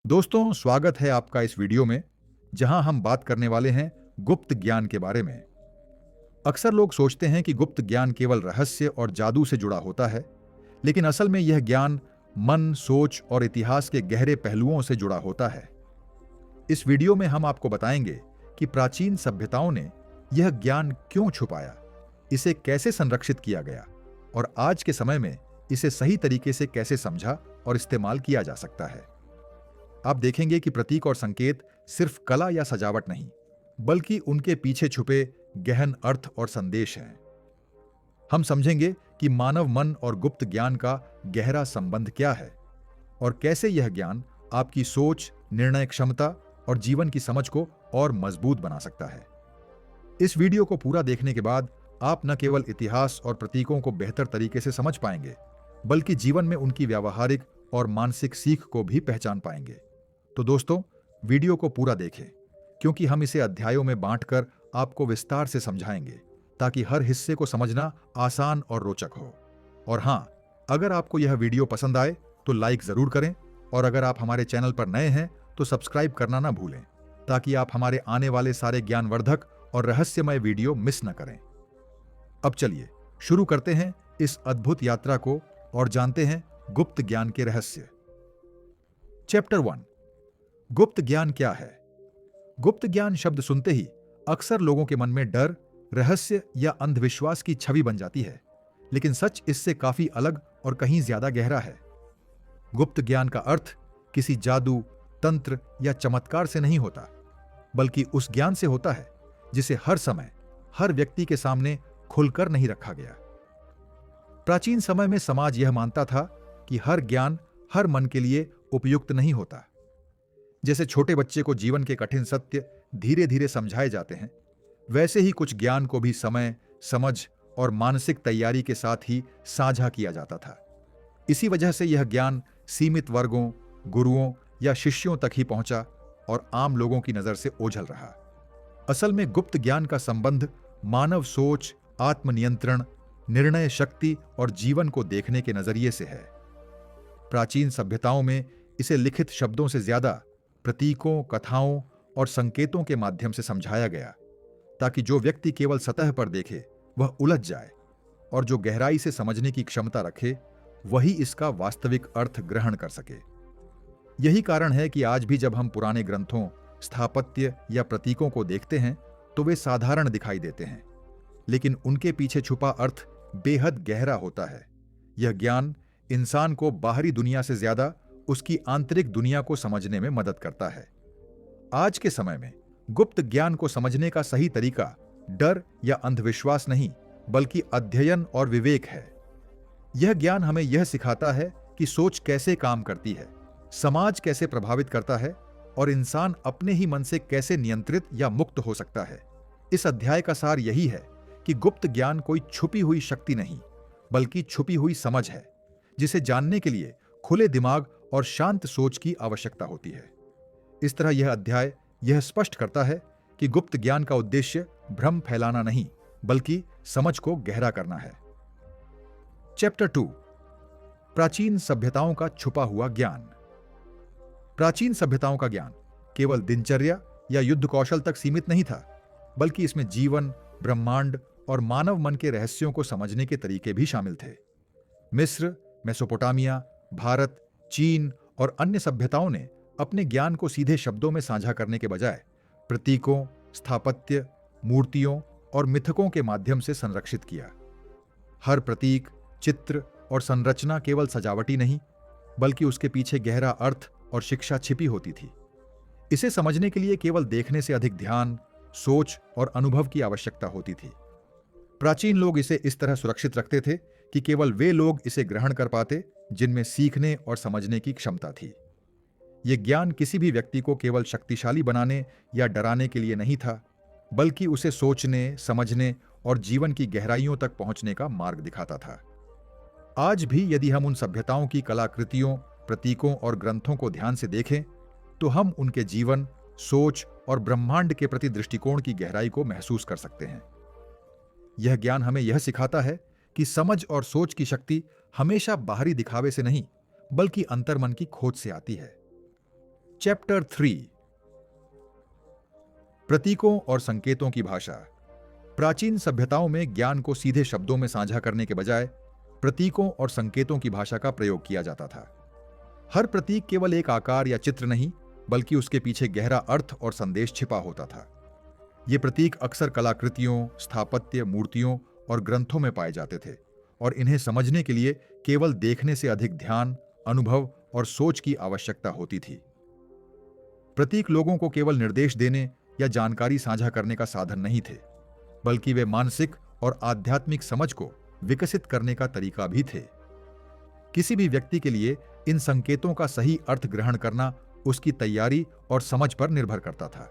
दोस्तों, स्वागत है आपका इस वीडियो में जहां हम बात करने वाले हैं गुप्त ज्ञान के बारे में। अक्सर लोग सोचते हैं कि गुप्त ज्ञान केवल रहस्य और जादू से जुड़ा होता है, लेकिन असल में यह ज्ञान मन, सोच और इतिहास के गहरे पहलुओं से जुड़ा होता है। इस वीडियो में हम आपको बताएंगे कि प्राचीन सभ्यताओं ने यह ज्ञान क्यों छुपाया, इसे कैसे संरक्षित किया गया और आज के समय में इसे सही तरीके से कैसे समझा और इस्तेमाल किया जा सकता है। आप देखेंगे कि प्रतीक और संकेत सिर्फ कला या सजावट नहीं, बल्कि उनके पीछे छुपे गहन अर्थ और संदेश हैं। हम समझेंगे कि मानव मन और गुप्त ज्ञान का गहरा संबंध क्या है और कैसे यह ज्ञान आपकी सोच, निर्णय क्षमता और जीवन की समझ को और मजबूत बना सकता है। इस वीडियो को पूरा देखने के बाद आप न केवल इतिहास और प्रतीकों को बेहतर तरीके से समझ पाएंगे, बल्कि जीवन में उनकी व्यावहारिक और मानसिक सीख को भी पहचान पाएंगे। तो दोस्तों, वीडियो को पूरा देखें, क्योंकि हम इसे अध्यायों में बांटकर आपको विस्तार से समझाएंगे ताकि हर हिस्से को समझना आसान और रोचक हो। और हां, अगर आपको यह वीडियो पसंद आए तो लाइक जरूर करें और अगर आप हमारे चैनल पर नए हैं तो सब्सक्राइब करना ना भूलें, ताकि आप हमारे आने वाले सारे ज्ञानवर्धक और रहस्यमय वीडियो मिस न करें। अब चलिए शुरू करते हैं इस अद्भुत यात्रा को और जानते हैं गुप्त ज्ञान के रहस्य। चैप्टर 1, गुप्त ज्ञान क्या है? गुप्त ज्ञान शब्द सुनते ही अक्सर लोगों के मन में डर, रहस्य या अंधविश्वास की छवि बन जाती है, लेकिन सच इससे काफी अलग और कहीं ज्यादा गहरा है। गुप्त ज्ञान का अर्थ किसी जादू, तंत्र या चमत्कार से नहीं होता, बल्कि उस ज्ञान से होता है जिसे हर समय, हर व्यक्ति के सामने खुलकर नहीं रखा गया। प्राचीन समय में समाज यह मानता था कि हर ज्ञान हर मन के लिए उपयुक्त नहीं होता। जैसे छोटे बच्चे को जीवन के कठिन सत्य धीरे धीरे समझाए जाते हैं, वैसे ही कुछ ज्ञान को भी समय, समझ और मानसिक तैयारी के साथ ही साझा किया जाता था। इसी वजह से यह ज्ञान सीमित वर्गों, गुरुओं या शिष्यों तक ही पहुंचा और आम लोगों की नजर से ओझल रहा। असल में गुप्त ज्ञान का संबंध मानव सोच, आत्मनियंत्रण, निर्णय शक्ति और जीवन को देखने के नजरिए से है। प्राचीन सभ्यताओं में इसे लिखित शब्दों से ज्यादा प्रतीकों, कथाओं और संकेतों के माध्यम से समझाया गया, ताकि जो व्यक्ति केवल सतह पर देखे वह उलझ जाए और जो गहराई से समझने की क्षमता रखे वही इसका वास्तविक अर्थ ग्रहण कर सके। यही कारण है कि आज भी जब हम पुराने ग्रंथों, स्थापत्य या प्रतीकों को देखते हैं तो वे साधारण दिखाई देते हैं, लेकिन उनके पीछे छुपा अर्थ बेहद गहरा होता है। यह ज्ञान इंसान को बाहरी दुनिया से ज्यादा उसकी आंतरिक दुनिया को समझने में मदद करता है। आज के समय में गुप्त ज्ञान को समझने का सही तरीका डर या अंधविश्वास नहीं, बल्कि अध्ययन और विवेक है। यह ज्ञान हमें यह सिखाता है कि सोच कैसे काम करती है, समाज कैसे प्रभावित करता है और इंसान अपने ही मन से कैसे नियंत्रित या मुक्त हो सकता है। इस अध्याय का सार यही है कि गुप्त ज्ञान कोई छुपी हुई शक्ति नहीं, बल्कि छुपी हुई समझ है, जिसे जानने के लिए खुले दिमाग और शांत सोच की आवश्यकता होती है। इस तरह यह अध्याय यह स्पष्ट करता है कि गुप्त ज्ञान का उद्देश्य भ्रम फैलाना नहीं, बल्कि समझ को गहरा करना है। चैप्टर 2, प्राचीन सभ्यताओं का छुपा हुआ ज्ञान। प्राचीन सभ्यताओं का ज्ञान केवल दिनचर्या या युद्ध कौशल तक सीमित नहीं था, बल्कि इसमें जीवन, ब्रह्मांड और मानव मन के रहस्यों को समझने के तरीके भी शामिल थे। मिस्र, मेसोपोटामिया, भारत, चीन और अन्य सभ्यताओं ने अपने ज्ञान को सीधे शब्दों में साझा करने के बजाय प्रतीकों, स्थापत्य, मूर्तियों और मिथकों के माध्यम से संरक्षित किया। हर प्रतीक, चित्र और संरचना केवल सजावटी नहीं, बल्कि उसके पीछे गहरा अर्थ और शिक्षा छिपी होती थी। इसे समझने के लिए केवल देखने से अधिक ध्यान, सोच और अनुभव की आवश्यकता होती थी। प्राचीन लोग इसे इस तरह सुरक्षित रखते थे कि केवल वे लोग इसे ग्रहण कर पाते जिनमें सीखने और समझने की क्षमता थी। यह ज्ञान किसी भी व्यक्ति को केवल शक्तिशाली बनाने या डराने के लिए नहीं था, बल्कि उसे सोचने, समझने और जीवन की गहराइयों तक पहुंचने का मार्ग दिखाता था। आज भी यदि हम उन सभ्यताओं की कलाकृतियों, प्रतीकों और ग्रंथों को ध्यान से देखें, तो हम उनके जीवन, सोच और ब्रह्मांड के प्रति दृष्टिकोण की गहराई को महसूस कर सकते हैं। यह ज्ञान हमें यह सिखाता है कि समझ और सोच की शक्ति हमेशा बाहरी दिखावे से नहीं, बल्कि अंतर्मन की खोज से आती है। चैप्टर 3 प्रतीकों और संकेतों की भाषा। प्राचीन सभ्यताओं में ज्ञान को सीधे शब्दों में साझा करने के बजाय प्रतीकों और संकेतों की भाषा का प्रयोग किया जाता था। हर प्रतीक केवल एक आकार या चित्र नहीं, बल्कि उसके पीछे गहरा अर्थ और संदेश छिपा होता था। ये प्रतीक अक्सर कलाकृतियों, स्थापत्य, मूर्तियों और ग्रंथों में पाए जाते थे और इन्हें समझने के लिए केवल देखने से अधिक ध्यान, अनुभव और सोच की आवश्यकता होती थी। प्रतीक लोगों को केवल निर्देश देने या जानकारी साझा करने का साधन नहीं थे, बल्कि वे मानसिक और आध्यात्मिक समझ को विकसित करने का तरीका भी थे। किसी भी व्यक्ति के लिए इन संकेतों का सही अर्थ ग्रहण करना उसकी तैयारी और समझ पर निर्भर करता था।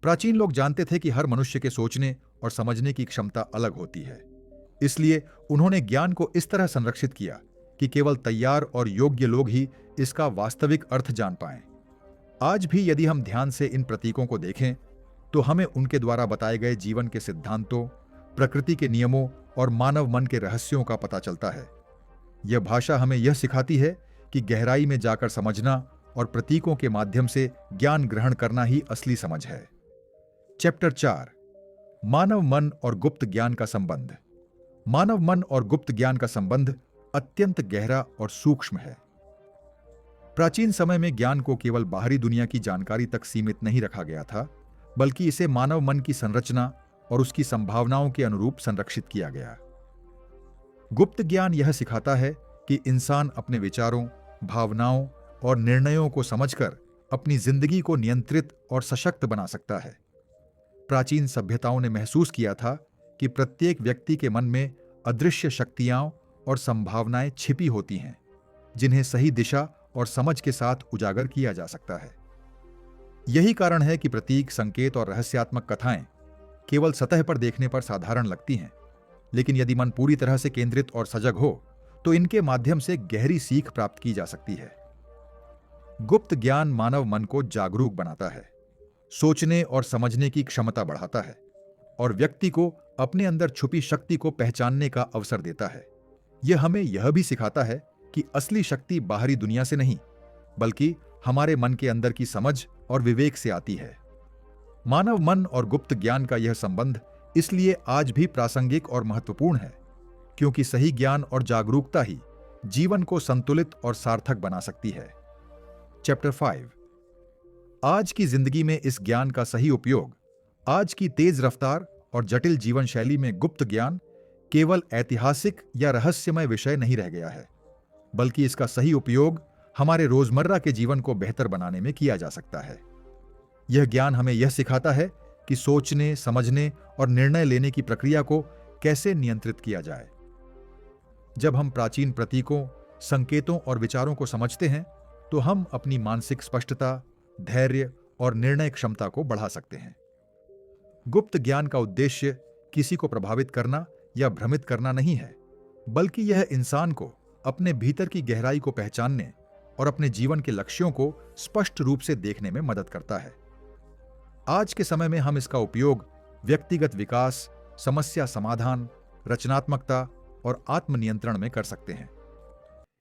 प्राचीन लोग जानते थे कि हर मनुष्य के सोचने और समझने की क्षमता अलग होती है। इसलिए उन्होंने ज्ञान को इस तरह संरक्षित किया कि केवल तैयार और योग्य लोग ही इसका वास्तविक अर्थ जान पाएं। आज भी यदि हम ध्यान से इन प्रतीकों को देखें, तो हमें उनके द्वारा बताए गए जीवन के सिद्धांतों, प्रकृति के नियमों और मानव मन के रहस्यों का पता चलता है। यह भाषा हमें यह सिखाती है कि गहराई में जाकर समझना और प्रतीकों के माध्यम से ज्ञान ग्रहण करना ही असली समझ है। चैप्टर 4 मानव मन और गुप्त ज्ञान का संबंध। मानव मन और गुप्त ज्ञान का संबंध अत्यंत गहरा और सूक्ष्म है। प्राचीन समय में ज्ञान को केवल बाहरी दुनिया की जानकारी तक सीमित नहीं रखा गया था, बल्कि इसे मानव मन की संरचना और उसकी संभावनाओं के अनुरूप संरक्षित किया गया। गुप्त ज्ञान यह सिखाता है कि इंसान अपने विचारों, भावनाओं और निर्णयों को समझकर अपनी जिंदगी को नियंत्रित और सशक्त बना सकता है। प्राचीन सभ्यताओं ने महसूस किया था कि प्रत्येक व्यक्ति के मन में अदृश्य शक्तियां और संभावनाएं छिपी होती हैं, जिन्हें सही दिशा और समझ के साथ उजागर किया जा सकता है। यही कारण है कि प्रतीक, संकेत और रहस्यात्मक कथाएं केवल सतह पर देखने पर साधारण लगती हैं, लेकिन यदि मन पूरी तरह से केंद्रित और सजग हो तो इनके माध्यम से गहरी सीख प्राप्त की जा सकती है। गुप्त ज्ञान मानव मन को जागरूक बनाता है, सोचने और समझने की क्षमता बढ़ाता है और व्यक्ति को अपने अंदर छुपी शक्ति को पहचानने का अवसर देता है। यह हमें यह भी सिखाता है कि असली शक्ति बाहरी दुनिया से नहीं, बल्कि हमारे मन के अंदर की समझ और विवेक से आती है। मानव मन और गुप्त ज्ञान का यह संबंध इसलिए आज भी प्रासंगिक और महत्वपूर्ण है, क्योंकि सही ज्ञान और जागरूकता ही जीवन को संतुलित और सार्थक बना सकती है। चैप्टर 5 आज की जिंदगी में इस ज्ञान का सही उपयोग। आज की तेज रफ्तार और जटिल जीवन शैली में गुप्त ज्ञान केवल ऐतिहासिक या रहस्यमय विषय नहीं रह गया है, बल्कि इसका सही उपयोग हमारे रोजमर्रा के जीवन को बेहतर बनाने में किया जा सकता है। यह ज्ञान हमें यह सिखाता है कि सोचने, समझने और निर्णय लेने की प्रक्रिया को कैसे नियंत्रित किया जाए। जब हम प्राचीन प्रतीकों, संकेतों और विचारों को समझते हैं, तो हम अपनी मानसिक स्पष्टता, धैर्य और निर्णय क्षमता को बढ़ा सकते हैं। गुप्त ज्ञान का उद्देश्य किसी को प्रभावित करना या भ्रमित करना नहीं है, बल्कि यह इंसान को अपने भीतर की गहराई को पहचानने और अपने जीवन के लक्ष्यों को स्पष्ट रूप से देखने में मदद करता है। आज के समय में हम इसका उपयोग व्यक्तिगत विकास, समस्या समाधान, रचनात्मकता और आत्मनियंत्रण में कर सकते हैं।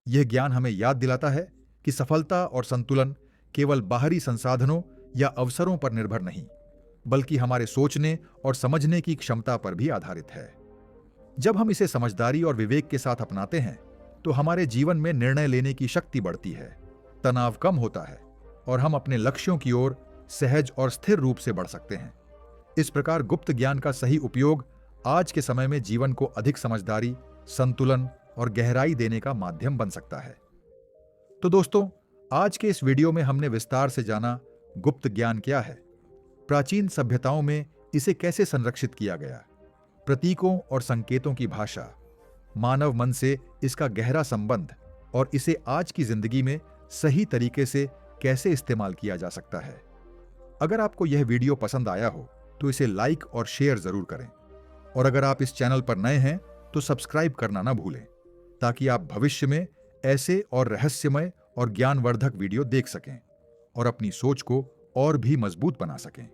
यह ज्ञान हमें याद दिलाता है कि सफलता और संतुलन केवल बाहरी संसाधनों या अवसरों पर निर्भर नहीं, बल्कि हमारे सोचने और समझने की क्षमता पर भी आधारित है। जब हम इसे समझदारी और विवेक के साथ अपनाते हैं, तो हमारे जीवन में निर्णय लेने की शक्ति बढ़ती है, तनाव कम होता है और हम अपने लक्ष्यों की ओर सहज और स्थिर रूप से बढ़ सकते हैं। इस प्रकार गुप्त ज्ञान का सही उपयोग आज के समय में जीवन को अधिक समझदारी, संतुलन और गहराई देने का माध्यम बन सकता है। तो दोस्तों, आज के इस वीडियो में हमने विस्तार से जाना गुप्त ज्ञान क्या है, प्राचीन सभ्यताओं में इसे कैसे संरक्षित किया गया, प्रतीकों और संकेतों की भाषा, मानव मन से इसका गहरा संबंध और इसे आज की जिंदगी में सही तरीके से कैसे इस्तेमाल किया जा सकता है। अगर आपको यह वीडियो पसंद आया हो तो इसे लाइक और शेयर जरूर करें, और अगर आप इस चैनल पर नए हैं तो सब्सक्राइब करना ना भूलें, ताकि आप भविष्य में ऐसे और रहस्यमय और ज्ञानवर्धक वीडियो देख सकें और अपनी सोच को और भी मजबूत बना सकें।